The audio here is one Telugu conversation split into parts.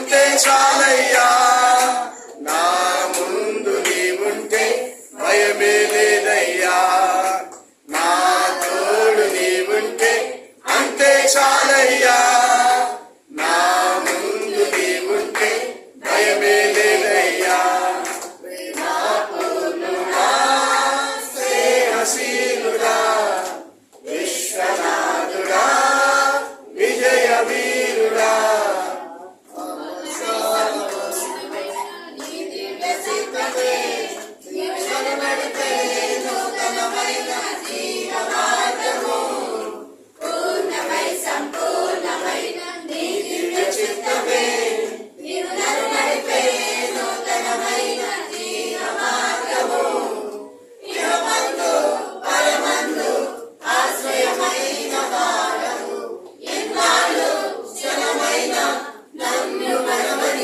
అంతే చాలయ్యా. నా ముందు నీవుంటే భయమే లేదయ్యా. నా తోడు నీవుంటే అంతే చాలయ్యా. నా ముందు నీవుంటే భయమే లేదయ్యా. ప్రేమపూర్ణుడా, స్నేహశీలుడా, విశ్వనాథుడా, విజయ వీరుడా,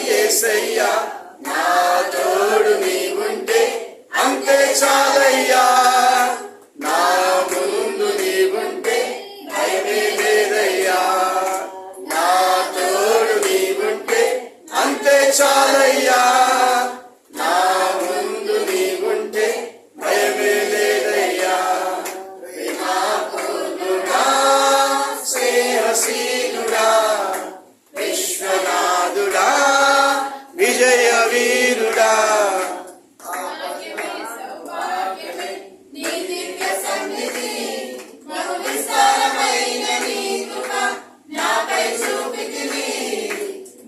యేసయ్యా. నా తోడు నీవుంటే అంతే చాలయ్యా. నా ముందు నీవుంటే భయమే లేదయ్యా. నా తోడు నీవుంటే అంతే చాలయ్యా. నా ముందు నీవుంటే భయమే లేదయ్యా. ప్రేమపూర్ణుడా, స్నేహశీలుడా, విశ్వనాథుడా, విజయ వీరుడా,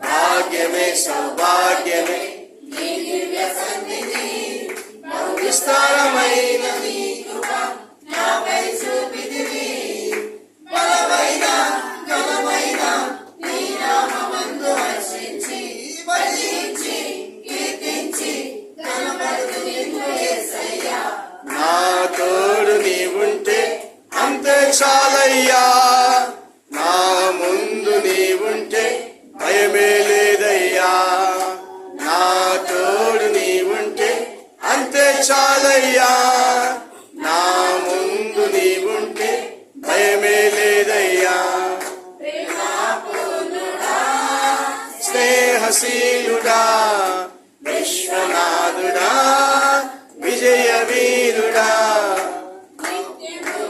భాగ్యమే సౌభాగ్యమే బహు విస్తారమైన బలమైన ఘనమైన నీ నామమందు హర్షించి భజించి కీర్తించి ఘనపరచు నిన్ను యేసయ్యా. నా తోడు నీవుంటే అంతే చాలయ్యా. నా ముందు నీవుంటే భయమే లేదయ్యా. నా తోడు నీవుంటే అంతే చాలయ్యా. నా ముందు నీవుంటే భయమే లేదయ్యా. స్నేహశీలుడా, విశ్వనాథుడా, విజయ వీరుడా,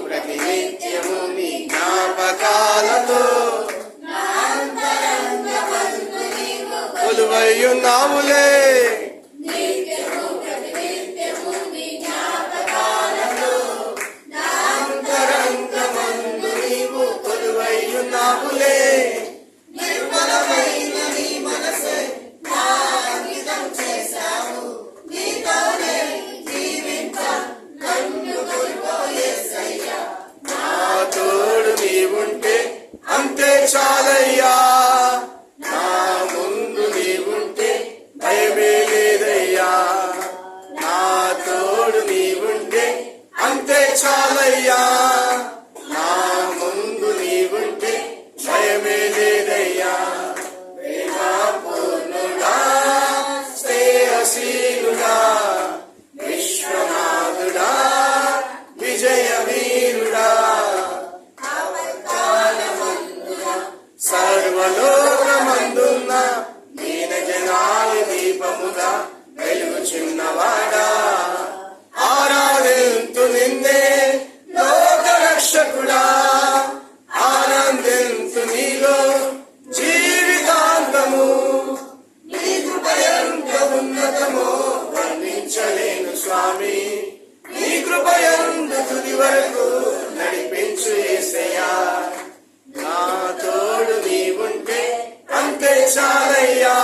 ప్రతి నిత్యము నీ జ్ఞాపకాలతో కొలువయ్యున్నావులే. అంతరంగమందు నీవు కొలువయ్యున్నావులే. నిర్మలమైన నీ మనసే నా అంకితం చేశావు. నీతోనే జీవించ నన్ను కొలువో యేసయ్యా. నా తోడు నీవుంటే అంతే చాలయ్యా. నా ముందు నీవుంటే భయమే లేదయ్యా. నా తోడు నీవుంటే అంతే చాలయ్యా. నా ముందు నీవుంటే భయమే లేదయ్యా. ప్రేమపూర్ణుడా, స్నేహశీలుడా, విశ్వనాథుడా, విజయ వీరుడా, సర్వలోకమందున్న దీన జనాలి దీపముగా వెలుగుచున్నవాడా, ఆరాధింతు నిన్నే లోక రక్షకుడా. ఆనందింతు నీలో జీవితాంతము. నీ కృపయంత ఉన్నతమో వర్ణించలేను స్వామి. నీ కృపయంత తుది వరకు నడిపించు యేసయ్యా. నా తోడు నీవుంటే అంతే చాలయ్యా.